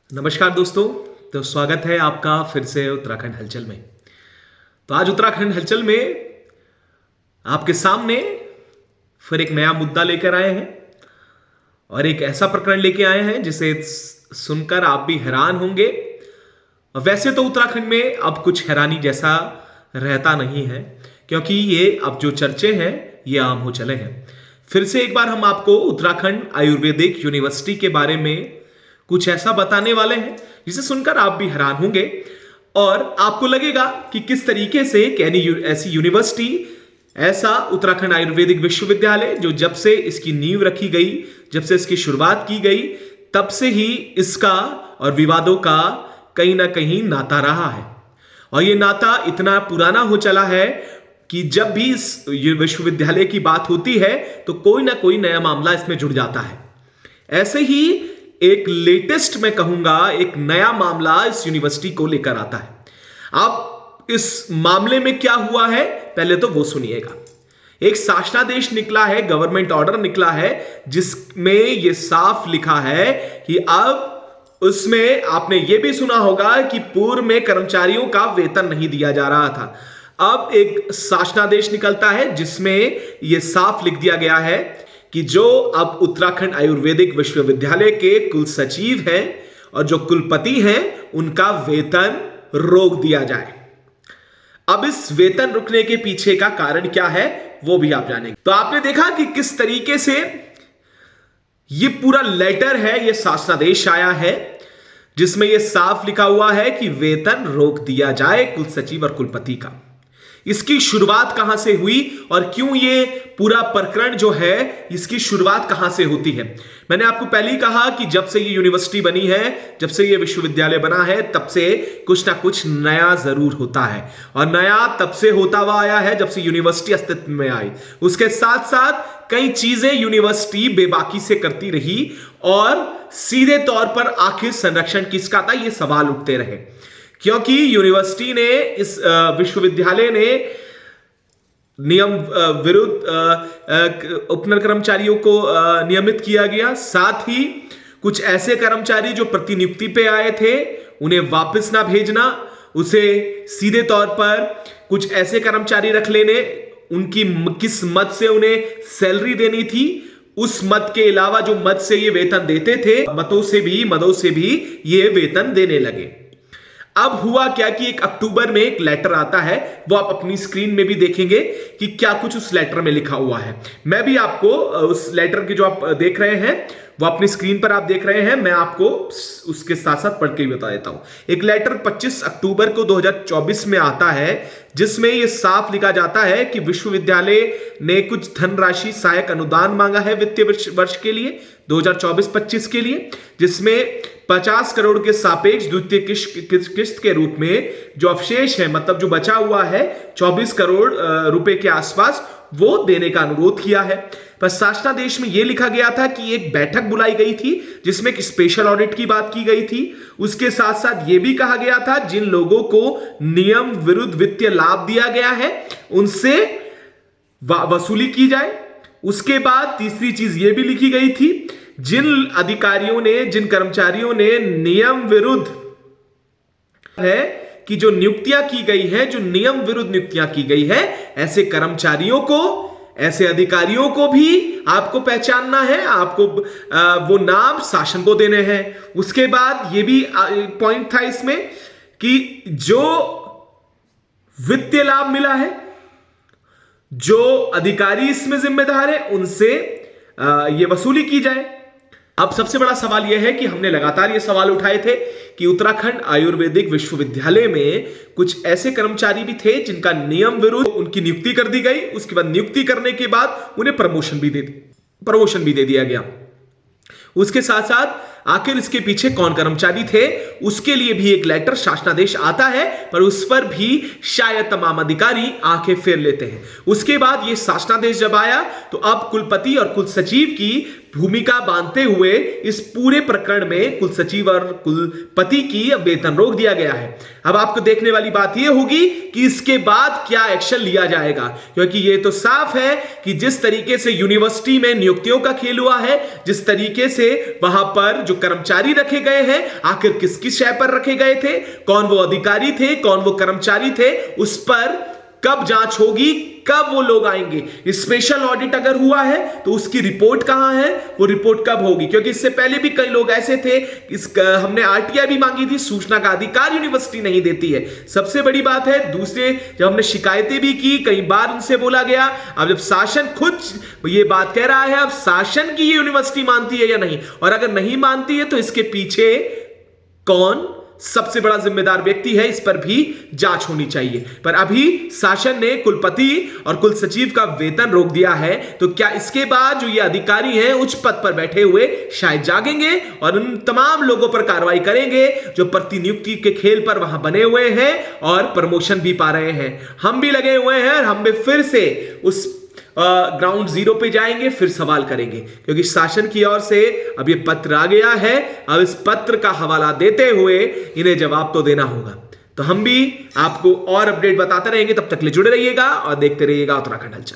नमस्कार दोस्तों। तो स्वागत है आपका फिर से उत्तराखंड हलचल में। तो आज उत्तराखंड हलचल में आपके सामने फिर एक नया मुद्दा लेकर आए हैं और एक ऐसा प्रकरण लेके आए हैं जिसे सुनकर आप भी हैरान होंगे। वैसे तो उत्तराखंड में अब कुछ हैरानी जैसा रहता नहीं है, क्योंकि ये अब जो चर्चे हैं ये आम हो चले हैं। फिर से एक बार हम आपको उत्तराखंड आयुर्वेदिक यूनिवर्सिटी के बारे में कुछ ऐसा बताने वाले हैं जिसे सुनकर आप भी हैरान होंगे और आपको लगेगा कि किस तरीके से ऐसी यूनिवर्सिटी, ऐसा उत्तराखंड आयुर्वेदिक विश्वविद्यालय जो जब से इसकी नींव रखी गई, जब से इसकी शुरुआत की गई, तब से ही इसका और विवादों का कहीं ना कहीं नाता रहा है। और ये नाता इतना पुराना हो चला है कि जब भी इस विश्वविद्यालय की बात होती है तो कोई ना कोई नया मामला इसमें जुड़ जाता है। ऐसे ही एक लेटेस्ट, मैं कहूंगा, एक नया मामला इस यूनिवर्सिटी को लेकर आता है। अब इस मामले में क्या हुआ है पहले तो वो सुनिएगा। एक शासनादेश निकला है, गवर्नमेंट ऑर्डर निकला है, जिसमें यह साफ लिखा है कि अब उसमें आपने यह भी सुना होगा कि पूर्व में कर्मचारियों का वेतन नहीं दिया जा रहा था। अब एक शासनादेश निकलता है जिसमें यह साफ लिख दिया गया है कि जो अब उत्तराखंड आयुर्वेदिक विश्वविद्यालय के कुल सचिव हैं और जो कुलपति हैं उनका वेतन रोक दिया जाए। अब इस वेतन रुकने के पीछे का कारण क्या है वो भी आप जानेंगे। तो आपने देखा कि किस तरीके से ये पूरा लेटर है, ये शासनादेश आया है जिसमें यह साफ लिखा हुआ है कि वेतन रोक दिया जाए कुल सचिव और कुलपति का। इसकी शुरुआत कहां से हुई और क्यों ये पूरा प्रकरण जो है, इसकी शुरुआत कहां से होती है? मैंने आपको पहले ही कहा कि जब से ये यूनिवर्सिटी बनी है, जब से ये विश्वविद्यालय बना है, तब से कुछ ना कुछ नया जरूर होता है। और नया तब से होता हुआ आया है जब से यूनिवर्सिटी अस्तित्व में आई। उसके साथ साथ कई चीजें यूनिवर्सिटी बेबाकी से करती रही और सीधे तौर पर आखिर संरक्षण किसका था, ये सवाल उठते रहे। क्योंकि यूनिवर्सिटी ने, इस विश्वविद्यालय ने नियम विरुद्ध उपनल कर्मचारियों को नियमित किया गया। साथ ही कुछ ऐसे कर्मचारी जो प्रतिनियुक्ति पे आए थे उन्हें वापस ना भेजना, उसे सीधे तौर पर कुछ ऐसे कर्मचारी रख लेने, उनकी किस मद से उन्हें सैलरी देनी थी, उस मद के अलावा जो मद से ये वेतन देते थे, मदों से भी ये वेतन देने लगे। अब हुआ क्या कि 1 अक्टूबर में एक लेटर आता है, वो आप अपनी स्क्रीन में भी देखेंगे कि क्या कुछ उस लेटर में लिखा हुआ है। मैं भी आपको उस लेटर की जो आप देख रहे हैं वो अपनी स्क्रीन पर आप देख रहे हैं, मैं आपको उसके साथ साथ पढ़ के भी बता देता हूं। एक लेटर 25 अक्टूबर को 2024 में आता है जिसमें यह साफ लिखा जाता है कि विश्वविद्यालय ने कुछ धनराशि सहायक अनुदान मांगा है वित्तीय वर्ष के लिए 2024-25 के लिए, जिसमें 50 करोड़ के सापेक्ष द्वितीय किस्त के रूप में जो अवशेष है, मतलब जो बचा हुआ है 24 करोड़ रुपए के आसपास, वो देने का अनुरोध किया है। पर शासनादेश में यह लिखा गया था कि एक बैठक बुलाई गई थी जिसमें एक स्पेशल ऑडिट की बात की गई थी। उसके साथ साथ यह भी कहा गया था जिन लोगों को नियम विरुद्ध वित्तीय लाभ दिया गया है उनसे वसूली की जाए। उसके बाद तीसरी चीज यह भी लिखी गई थी, जिन अधिकारियों ने, जिन कर्मचारियों ने नियम विरुद्ध है कि जो नियुक्तियां की गई है, जो नियम विरुद्ध नियुक्तियां की गई है, ऐसे कर्मचारियों को, ऐसे अधिकारियों को भी आपको पहचानना है, आपको वो नाम शासन को देने हैं। उसके बाद ये भी पॉइंट था इसमें कि जो वित्तीय लाभ मिला है, जो अधिकारी इसमें जिम्मेदार है, उनसे ये वसूली की जाए। अब सबसे बड़ा सवाल यह है कि हमने लगातार ये सवाल उठाए थे कि उत्तराखंड आयुर्वेदिक विश्वविद्यालय में कुछ ऐसे कर्मचारी भी थे जिनका नियम विरुद्ध उनकी नियुक्ति कर दी गई। उसके बाद नियुक्ति करने के बाद उन्हें प्रमोशन भी दे दिया गया। उसके साथ साथ आखिर इसके पीछे कौन कर्मचारी थे उसके लिए भी एक लेटर, शासनादेश आता है, पर उस पर भी शायद तमाम अधिकारी आंखें फेर लेते हैं। उसके बाद यह शासनादेश जब आया तो अब कुलपति और कुल सचिव की भूमिका बांधते हुए इस पूरे प्रकरण में कुल सचिव और कुलपति की वेतन रोक दिया गया है। अब आपको देखने वाली बात यह होगी कि इसके बाद क्या एक्शन लिया जाएगा, क्योंकि यह तो साफ है कि जिस तरीके से यूनिवर्सिटी में नियुक्तियों का खेल हुआ है, जिस तरीके से वहां पर जो कर्मचारी रखे गए हैं आखिर किस किस शय पर रखे गए थे, कौन वो अधिकारी थे, कौन वो कर्मचारी थे, उस पर कब जांच होगी, कब वो लोग आएंगे। स्पेशल ऑडिट अगर हुआ है तो उसकी रिपोर्ट कहां है, वो रिपोर्ट कब होगी, क्योंकि इससे पहले भी कई लोग ऐसे थे, हमने आरटीआई भी मांगी थी, सूचना का अधिकार यूनिवर्सिटी नहीं देती है। सबसे बड़ी बात है, दूसरे जब हमने शिकायतें भी की, कई बार उनसे बोला गया, अब जब शासन खुद ये बात कह रहा है, अब शासन की ये यूनिवर्सिटी मानती है या नहीं, और अगर नहीं मानती है तो इसके पीछे कौन सबसे बड़ा जिम्मेदार व्यक्ति है, इस पर भी जांच होनी चाहिए। पर अभी शासन ने कुलपति और कुल सचिव का वेतन रोक दिया है, तो क्या इसके बाद जो ये अधिकारी हैं उच्च पद पर बैठे हुए शायद जागेंगे और उन तमाम लोगों पर कार्रवाई करेंगे जो प्रतिनियुक्ति के खेल पर वहां बने हुए हैं और प्रमोशन भी पा रहे हैं। हम भी लगे हुए हैं और हम भी फिर से उस ग्राउंड जीरो पे जाएंगे, फिर सवाल करेंगे, क्योंकि शासन की ओर से अब ये पत्र आ गया है। अब इस पत्र का हवाला देते हुए इन्हें जवाब तो देना होगा। तो हम भी आपको और अपडेट बताते रहेंगे, तब तक ले जुड़े रहिएगा और देखते रहिएगा उत्तराखंड हलचल।